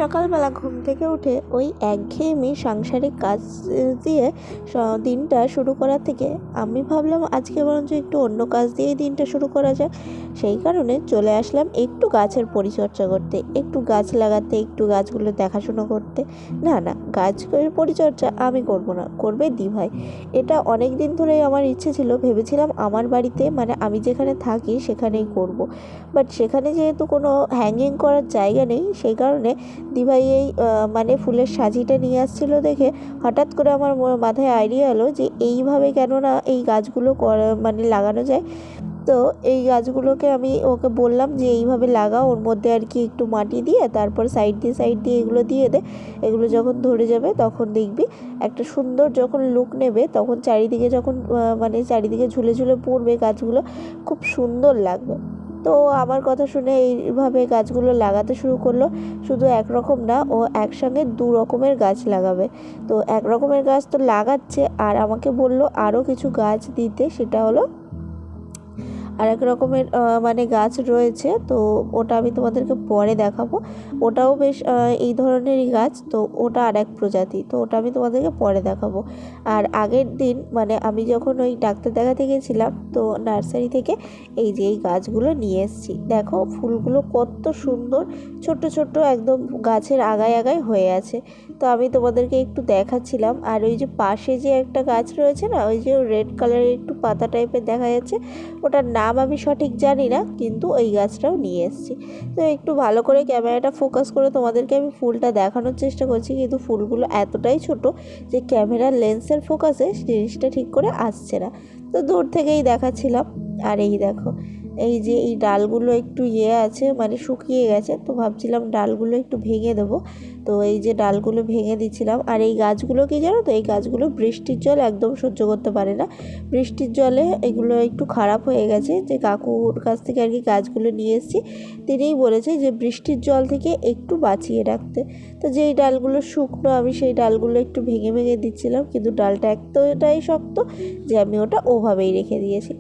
সকালবেলা ঘুম থেকে উঠে ওই একঘেয়েমি সাংসারিক কাজ দিয়ে দিনটা শুরু করার থেকে আমি ভাবলাম আজকে বরঞ্চ একটু অন্য কাজ দিয়েই দিনটা শুরু করা যাক। সেই কারণে চলে আসলাম একটু গাছের পরিচর্যা করতে, একটু গাছ লাগাতে, একটু গাছগুলো দেখাশুনো করতে। না, গাছের পরিচর্যা আমি করব না, করবে দিভাই। এটা অনেক দিন ধরেই আমার ইচ্ছে ছিল, ভেবেছিলাম আমার বাড়িতে মানে আমি যেখানে থাকি সেখানেই করব। বাট সেখানে যেহেতু কোনো হ্যাঙ্গিং করার জায়গা নেই, সেই কারণে দিভাই এই মানে ফুলের সাজিটা নিয়ে আসছিলো দেখে হঠাৎ করে আমার মাথায় আইডিয়া এলো যে এইভাবে কেন না এই গাছগুলো মানে লাগানো যায়। তো এই গাছগুলোকে আমি ওকে বললাম যে এইভাবে লাগাও, ওর মধ্যে আর কি একটু মাটি দিয়ে তারপর সাইড দিয়ে এগুলো দিয়ে দে। এগুলো যখন ধরে যাবে তখন দেখবি একটা সুন্দর যখন লুক নেবে, তখন চারিদিকে যখন মানে চারিদিকে ঝুলে ঝুলে পড়বে গাছগুলো, খুব সুন্দর লাগবে। তো আমার কথা শুনে এইভাবে গাছগুলো লাগাতে শুরু করলো। শুধু এক রকম না, ও একসঙ্গে দু রকমের গাছ লাগাবে। তো এক রকমের গাছ তো লাগাচ্ছে, আর আমাকে বলল আরও কিছু গাছ দিতে, সেটা হলো আর এক রকমের মানে গাছ রয়েছে। তো ওটা আমি তোমাদেরকে পরে দেখাবো। ওটাও বেশ এই ধরনেরই গাছ, তো ওটা আর এক প্রজাতি, তো ওটা আমি তোমাদেরকে পরে দেখাবো। আর আগের দিন মানে আমি যখন ওই ডাক্তার দেখাতে গেছিলাম, তো নার্সারি থেকে এই যে এই গাছগুলো নিয়ে এসেছি। দেখো ফুলগুলো কত সুন্দর, ছোট্ট ছোট্ট একদম গাছের আগায় হয়ে আছে। তো আমি তোমাদেরকে একটু দেখাচ্ছিলাম। আর ওই যে পাশে যে একটা গাছ রয়েছে না, ওই যে রেড কালারের একটু পাতা টাইপের দেখা যাচ্ছে, ওটার নাম আমি সঠিক জানি না, কিন্তু ওই গাছটাও নিয়ে এসেছি। তো একটু ভালো করে ক্যামেরাটা ফোকাস করে তোমাদেরকে আমি ফুলটা দেখানোর চেষ্টা করছি, কিন্তু ফুলগুলো এতটাই ছোট যে ক্যামেরার লেন্সের ফোকাসে জিনিসটা ঠিক করে আসছে না। তো দূর থেকেই দেখাচ্ছিলাম। আর এই দেখো, এই যে এই ডালগুলো একটু আছে মানে শুকিয়ে গেছে, তো ভাবছিলাম ডালগুলো একটু ভেঙে দেবো। তো এই যে ডালগুলো ভেঙে দিচ্ছিলাম। আর এই গাছগুলো কি জানো তো, এই গাছগুলো বৃষ্টির জল একদম সহ্য করতে পারে না। বৃষ্টির জলে এগুলো একটু খারাপ হয়ে গেছে। যে কাকুর কাছ থেকে আর কি গাছগুলো নিয়ে এসেছি, তিনিই বলেছে যে বৃষ্টির জল থেকে একটু বাঁচিয়ে রাখতে। তো যেই ডালগুলো শুকনো, আমি সেই ডালগুলো একটু ভেঙে দিচ্ছিলাম, কিন্তু ডালটা এতটাই শক্ত যে আমি ওটা ওভাবেই রেখে দিয়েছি।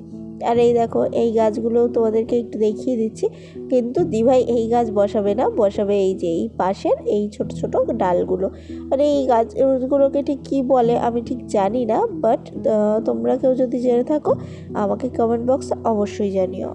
আর এই দেখো এই গাছগুলো তোমাদেরকে একটু দেখিয়ে দিচ্ছি, কিন্তু দিভাই এই গাছ বসাবে না, বসাবে এই যে এই পাশের এই ছোট ছোট ডালগুলো। মানে এই গাছগুলোকে ঠিক কী বলে আমি ঠিক জানি না, বাট তোমরা কেউ যদি জেনে থাকো আমাকে কমেন্ট বক্সে অবশ্যই জানিও।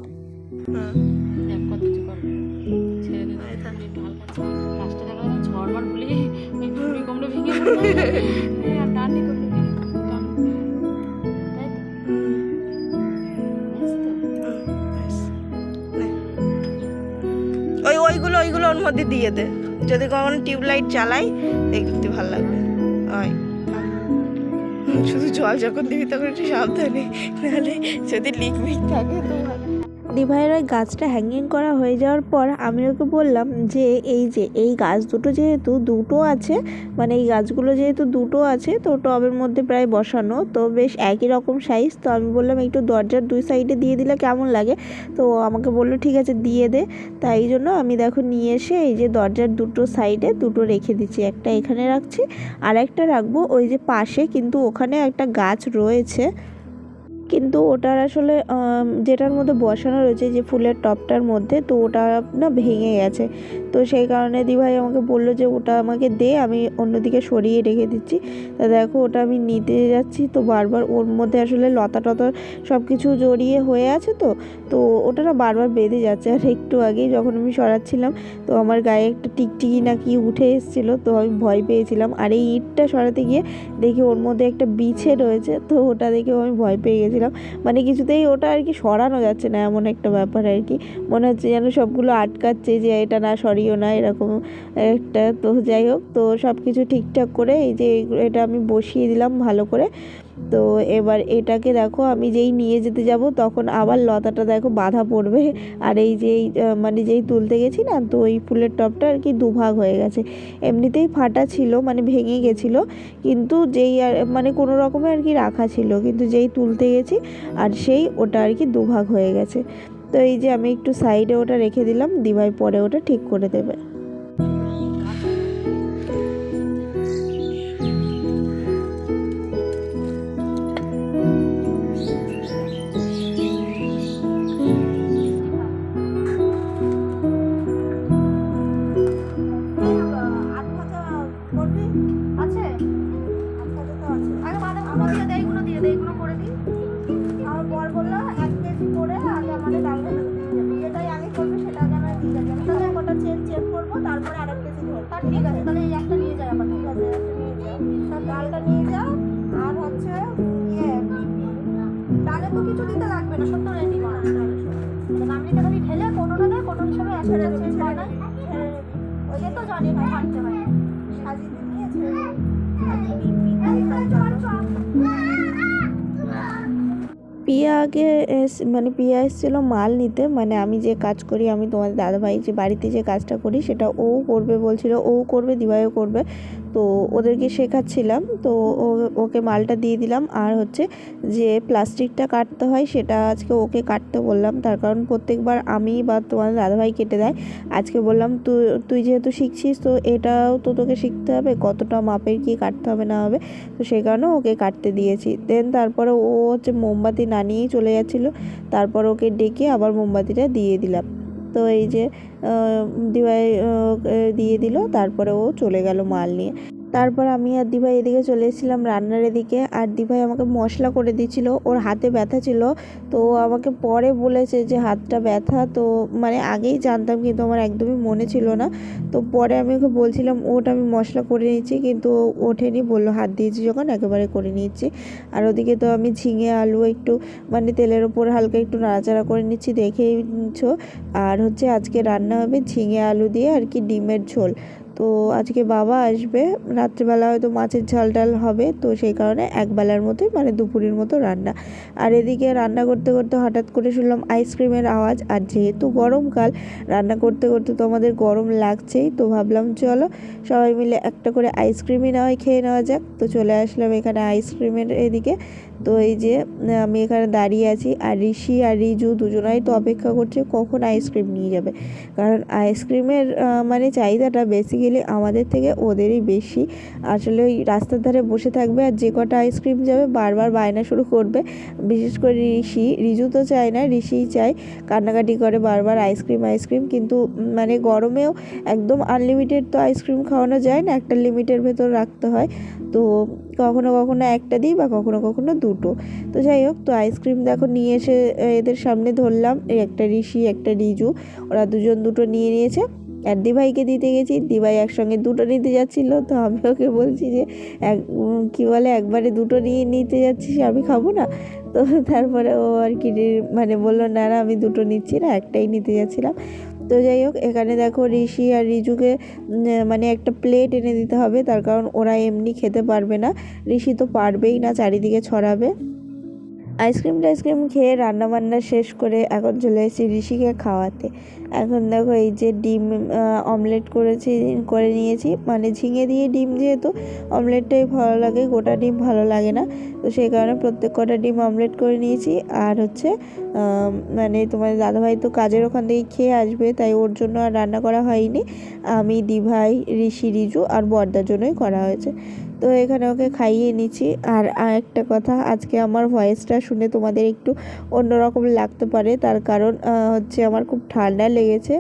ওইগুলো ওর মধ্যে দিয়ে দে, যদি কখনো টিউবলাইট জ্বালাই দেখতে ভালো লাগবে। ওই শুধু জল যখন দিবি তখন একটু সাবধানে, নাহলে যদি লিক মিক থাকে তো ভালো। দিভাইয়ের ওই গাছটা হ্যাঙ্গিং করা হয়ে যাওয়ার পর আমি ওকে বললাম যে এই গাছ দুটো যেহেতু দুটো আছে, মানে এই গাছগুলো যেহেতু দুটো আছে, তো টবের মধ্যে প্রায় বসানো, তো বেশ একই রকম সাইজ। তো আমি বললাম একটু দরজার দুই সাইডে দিয়ে দিলে কেমন লাগে। তো আমাকে বললো ঠিক আছে দিয়ে দে। তাই জন্য আমি দেখো নিয়ে এসে এই যে দরজার দুটো সাইডে দুটো রেখে দিচ্ছি, একটা এখানে রাখছি আর একটা রাখবো ওই যে পাশে, কিন্তু ওখানে একটা গাছ রয়েছে, কিন্তু ওটার আসলে যেটার মধ্যে বসানো রয়েছে যে ফুলের টবটার মধ্যে, তো ওটা না ভেঙে গেছে। তো সেই কারণে দিভাই আমাকে বললো যে ওটা আমাকে দে, আমি অন্যদিকে সরিয়ে রেখে দিচ্ছি। তা দেখো ওটা আমি নিতে যাচ্ছি, তো বারবার ওর মধ্যে আসলে লতা টতা সব কিছু জড়িয়ে হয়ে আছে, তো ওটা না বারবার বেঁধে যাচ্ছে। আর একটু আগেই যখন আমি সরাচ্ছিলাম, তো আমার গায়ে একটা টিকটিকি না কি উঠে এসেছিলো, তো আমি ভয় পেয়েছিলাম। আর এই ইটটা সরাতে গিয়ে দেখি ওর মধ্যে একটা বিছে রয়েছে, তো ওটা দেখেও আমি ভয় পেয়ে গেছিলাম। মানে কিছুতেই ওটা আর কি সরানো যাচ্ছে না, এমন একটা ব্যাপার আর কি। মনে হচ্ছে যেন সবগুলো আটকাচ্ছে যে এটা না সরিও না, এরকম একটা। তো যাই হোক, তো সব কিছু ঠিকঠাক করে এই যে এটা আমি বসিয়ে দিলাম ভালো করে। তো এবার এটাকে দেখো আমি যেই নিয়ে যেতে যাব তখন আবার লতাটা দেখো বাধা পড়বে। আর এই যে মানে যেই তুলতে গেছি না, তো ওই ফুলের টবটা আর কি দুভাগ হয়ে গেছে। এমনিতেই ফাটা ছিল, মানে ভেঙে গেছিলো, কিন্তু যেই আর মানে কোনো রকমে আর কি রাখা ছিল, কিন্তু যেই তুলতে গেছি আর সেই ওটা আর কি দুভাগ হয়ে গেছে। তো এই যে আমি একটু সাইডে ওটা রেখে দিলাম, দিভাই পরে ওটা ঠিক করে দেবে। করবি আছে তো আছে আগে বাঁধাকপি দিয়ে এইগুলো করে দিই। আমার বর বললো 1 কেজি করে আগে আমাদের ডাল ভাজা দিয়ে যাবে, যেটাই আগে করবে সেটা আগে আমরা দিয়ে যাবি। আমি তাহলে কটা চেক করবো, তারপরে 1 কেজি ধর। তা ঠিক আছে, তাহলে এই একটা নিয়ে যাই আবার। ঠিক আছে, একটা নিয়ে যাও, তার ডালটা নিয়ে যাও। আর হচ্ছে ডালে তো কিছু দিতে লাগবে না, সব তো রেডি করা। নামলিটা খালি ঢেলে কোটোটা দেয়, কোটোর সঙ্গে আসলে হয় না, ওই যে তো জানি না হাঁটতে হয় সাজিয়ে নিয়েছে। পিয়া এসেছিলো মাল নিতে, মানে আমি যে কাজ করি, আমি তোমাদের দাদাভাই যে বাড়িতে যে কাজটা করি সেটা ও করবে বলছিল, ও করবে, দিভাইও করবে। তো ওদেরকে শেখাচ্ছিলাম, তো ওকে মালটা দিয়ে দিলাম। আর হচ্ছে যে প্লাস্টিকটা কাটতে হয় সেটা আজকে ওকে কাটতে বললাম, তার কারণ প্রত্যেকবার আমি বা তোমাদের দাদাভাই কেটে দেয়। আজকে বললাম তুই যেহেতু শিখছিস, তো এটাও তো তোকে শিখতে হবে, কতটা মাপের কী কাটতে হবে না হবে। তো সেই কারণে ওকে কাটতে দিয়েছি। দেন তারপরে ও হচ্ছে মোমবাতি না নিয়েই চলে যাচ্ছিলো, তারপর ওকে ডেকে আবার মোমবাতিটা দিয়ে দিলাম। তো এই যে দিভাই দিয়ে দিল, তারপরে ও চলে গেল মাল নিয়ে। তারপর আমি আর দিভাই এদিকে চলে এসেছিলাম রান্নার এদিকে। আর দিভাই আমাকে মশলা করে দিয়েছিল, ওর হাতে ব্যথা ছিল। তো আমাকে পরে বলেছে যে হাতটা ব্যথা, তো মানে আগেই জানতাম কিন্তু আমার একদমই মনে ছিল না। তো পরে আমি ওকে বলছিলাম ওটা আমি মশলা করে নিচ্ছি, কিন্তু ওঠেনি, বললো হাত দিয়েছি যখন একেবারে করে নিচ্ছি। আর ওদিকে তো আমি ঝিঙে আলু একটু মানে তেলের ওপর হালকা একটু নাড়াচাড়া করে নিচ্ছি, দেখেই নিচ্ছো। আর হচ্ছে আজকে রান্না হবে ঝিঙে আলু দিয়ে আর কি ডিমের ঝোল। তো আজকে বাবা আসবে, রাত্রিবেলা হয়তো মাছের ঝাল টাল হবে, তো সেই কারণে একবেলার মতোই মানে দুপুরের মতো রান্না। আর এদিকে রান্না করতে করতে হঠাৎ করে শুনলাম আইসক্রিমের আওয়াজ। আর যেহেতু গরমকাল, রান্না করতে করতে তো আমাদের গরম লাগছেই, তো ভাবলাম চলো সবাই মিলে একটা করে আইসক্রিমই না হয় খেয়ে নেওয়া যাক। তো চলে আসলাম এখানে আইসক্রিমের এদিকে। তো এই যে আমি এখানে দাঁড়িয়ে আছি, আর ঋষি আর রিজু দুজনাই তো অপেক্ষা করছে কখন আইসক্রিম নিয়ে যাবে, কারণ আইসক্রিমের মানে চাহিদাটা বেসিক্যালি আমাদের থেকে ওদেরই বেশি। আসলে ওই রাস্তার ধারে বসে থাকবে আর যে কটা আইসক্রিম যাবে বারবার বায়না শুরু করবে। বিশেষ করে রিজু তো চায় না, ঋষিই চায়, কান্নাকাটি করে বারবার আইসক্রিম আইসক্রিম। কিন্তু মানে গরমেও একদম আনলিমিটেড তো আইসক্রিম খাওয়ানো যায় না, একটা লিমিটের ভেতর রাখতে হয়। তো কখনো কখনো একটা দিই বা কখনো কখনো দুটো। তো যাই হোক, তো আইসক্রিম দেখো নিয়ে এসে এদের সামনে ধরলাম, এই একটা ঋষি একটা রিজু, ওরা দুজন দুটো নিয়ে নিয়েছে। আর দিভাইকে দিতে গেছি, দিভাই একসঙ্গে দুটো নিতে যাচ্ছিলো। তো আমি ওকে বলছি যে কী বলে একবারে দুটো নিয়ে নিতে যাচ্ছিস, আমি খাবো না। তো তারপরে ও আর কি মানে বললো না না আমি দুটো নিচ্ছি না, একটাই নিতে যাচ্ছিলাম। তো যাই হোক, এখানে দেখো ঋষি আর রিজুকে মানে একটা প্লেট এনে দিতে হবে, তার কারণ ওরা এমনি খেতে পারবে না, ঋষি তো পারবেই না, চারিদিকে ছড়াবে। আইসক্রিম খেয়ে রান্নাবান্না শেষ করে এখন চলে এসেছি ঋষিকে খাওয়াতে। এখন দেখো এই যে ডিম অমলেট করে নিয়েছি, মানে ঝিঙে দিয়ে ডিম, যেহেতু অমলেটটাই ভালো লাগে, গোটা ডিম ভালো লাগে না, তো সেই কারণে প্রত্যেক কটা ডিম অমলেট করে নিয়েছি। আর হচ্ছে মানে তোমাদের দাদাভাই তো কাজের ওখান থেকে খেয়ে আসবে, তাই ওর জন্য আর রান্না করা হয়নি, আমি দিভাই ঋষি রিজু আর বড়দার জন্যই করা হয়েছে। তো এখানে ওকে খাইয়ে নিচ্ছি। আর একটা কথা, আজকে আমার ভয়েসটা শুনে তোমাদের একটু অন্যরকম লাগতে পারে, তার কারণ হচ্ছে আমার খুব ঠান্ডা লেগেছে,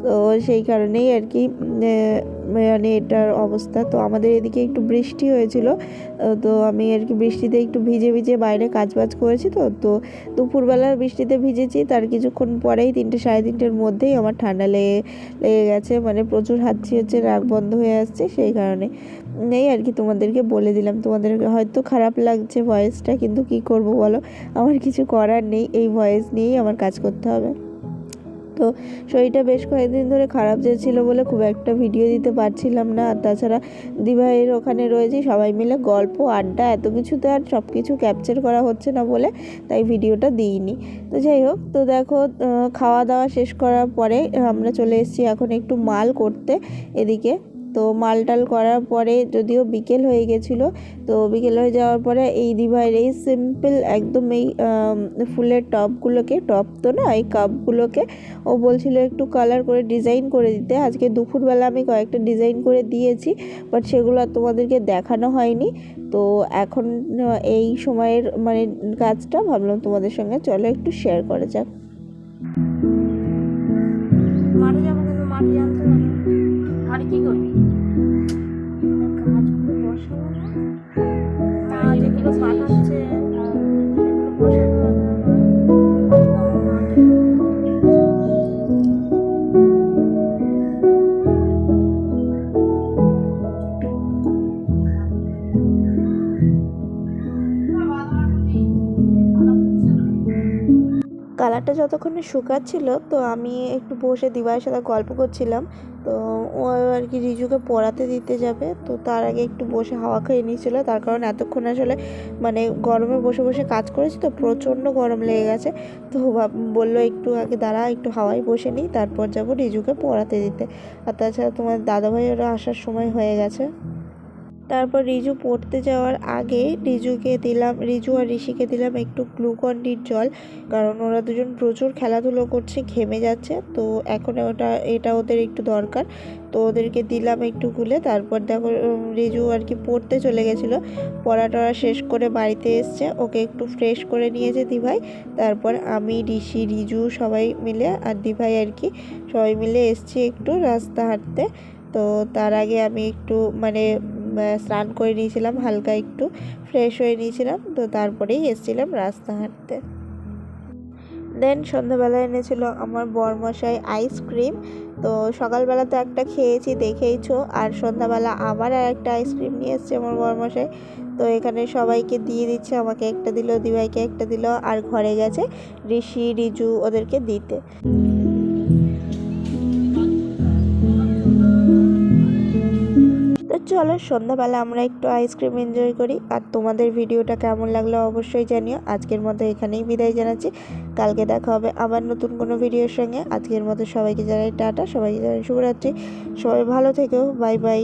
তো সেই কারণেই আর কি মানে এটার অবস্থা। তো আমাদের এদিকে একটু বৃষ্টি হয়েছিল, তো আমি আর কি বৃষ্টিতে একটু ভিজে ভিজে বাইরে কাজবাজ করেছি। তো দুপুরবেলা বৃষ্টিতে ভিজেছি, তার কিছুক্ষণ পরেই 3টে সাড়ে 3টের মধ্যেই আমার ঠান্ডা লেগে গেছে, মানে প্রচুর হাঁচি হচ্ছে, নাক বন্ধ হয়ে আসছে, সেই কারণে এই আর কি তোমাদেরকে বলে দিলাম। তোমাদের হয়তো খারাপ লাগছে ভয়েসটা, কিন্তু কি করব বলো, আমার কিছু করার নেই, এই ভয়েস নিয়েই আমার কাজ করতে হবে। তো শরীরটা বেশ কয়েকদিন ধরে খারাপ যাচ্ছিলো বলে খুব একটা ভিডিও দিতে পারছিলাম না। আর তাছাড়া দিভাইয়ের ওখানে রয়েছি, সবাই মিলে গল্প আড্ডা এত কিছুতে আর সব কিছু ক্যাপচার করা হচ্ছে না বলে তাই ভিডিওটা দিইনি। তো যাই হোক, তো দেখো খাওয়া দাওয়া শেষ করার পরে আমরা চলে এসেছি এখন একটু মাল করতে এদিকে। তো মালটাল করার পরে যদিও বিকেল হয়ে গেছিলো, তো বিকেল হয়ে যাওয়ার পরে এই দিভাইয়ের এই সিম্পল একদম এই ফুলের টপ তো না, এই কাপগুলোকে ও বলছিল একটু কালার করে ডিজাইন করে দিতে। আজকে দুপুরবেলা আমি কয়েকটা ডিজাইন করে দিয়েছি, বাট সেগুলো আর তোমাদেরকে দেখানো হয়নি। তো এখন এই সময়ের মানে কাজটা ভাবলাম তোমাদের সঙ্গে চলো একটু শেয়ার করা যাক। মাঠে যাবো, কিন্তু মাঠে জানতে হবে আর কি করবি। চাটা যতক্ষণে শুকাচ্ছিল তো আমি একটু বসে দিবাইয়ের সাথে গল্প করছিলাম। তো ও আর কি রিজুকে পড়াতে দিতে যাবে, তো তার আগে একটু বসে হাওয়া খেয়ে নিয়েছিল। তার কারণ এতক্ষণ আসলে মানে গরমে বসে বসে কাজ করেছি তো প্রচণ্ড গরম লেগে গেছে। তো বললো একটু আগে দাঁড়া, একটু হাওয়ায় বসে নিই, তারপর যাবো রিজুকে পড়াতে দিতে। আর তাছাড়া তোমার দাদাভাইয়েরও আসার সময় হয়ে গেছে। তারপর রিজু পড়তে যাওয়ার আগে রিজু আর ঋষিকে দিলাম একটু গ্লুকন-ডির জল, কারণ ওরা দুজন প্রচুর খেলাধুলো করছে, ঘেমে যাচ্ছে। তো এখন এটা ওদের একটু দরকার, তো ওদেরকে দিলাম একটু গুলে। তারপর দেখো রিজু আর কি পড়তে চলে গেছিলো, পড়াটা শেষ করে বাড়িতে এসছে, ওকে একটু ফ্রেশ করে নিয়েছে দিভাই। তারপর আমি, ঋষি, রিজু সবাই মিলে আর দিভাই আর কি সবাই মিলে এসছি একটু রাস্তা হাঁটতে। তো তার আগে আমি একটু মানে স্নান করে নিয়েছিলাম, হালকা একটু ফ্রেশ হয়ে নিয়েছিলাম, তো তারপরেই এসেছিলাম রাস্তা হাঁটতে। দেন সন্ধ্যাবেলা এনেছিল আমার বরমশাই আইসক্রিম। তো সকালবেলা তো একটা খেয়েছি দেখেইছো, আর সন্ধ্যাবেলা আবার আর একটা আইসক্রিম নিয়ে এসছে আমার বরমশাই। তো এখানে সবাইকে দিয়ে দিচ্ছে, আমাকে একটা দিল, দিভাইকে একটা দিল, আর ঘরে গেছে ঋষি, রিজু ওদেরকে দিতে। তো চলো সন্ধ্যাবেলা আমরা একটু আইসক্রিম এনজয় করি। আর তোমাদের ভিডিওটা কেমন লাগলো অবশ্যই জানিও। আজকের মতো এখানেই বিদায় জানাচ্ছি, কালকে দেখা হবে আবার নতুন কোনো ভিডিওর সঙ্গে। আজকের মতো সবাইকে জানাই টাটা, সবাইকে জানাই শুভরাত্রি, সবাই ভালো থেকো, বাই বাই।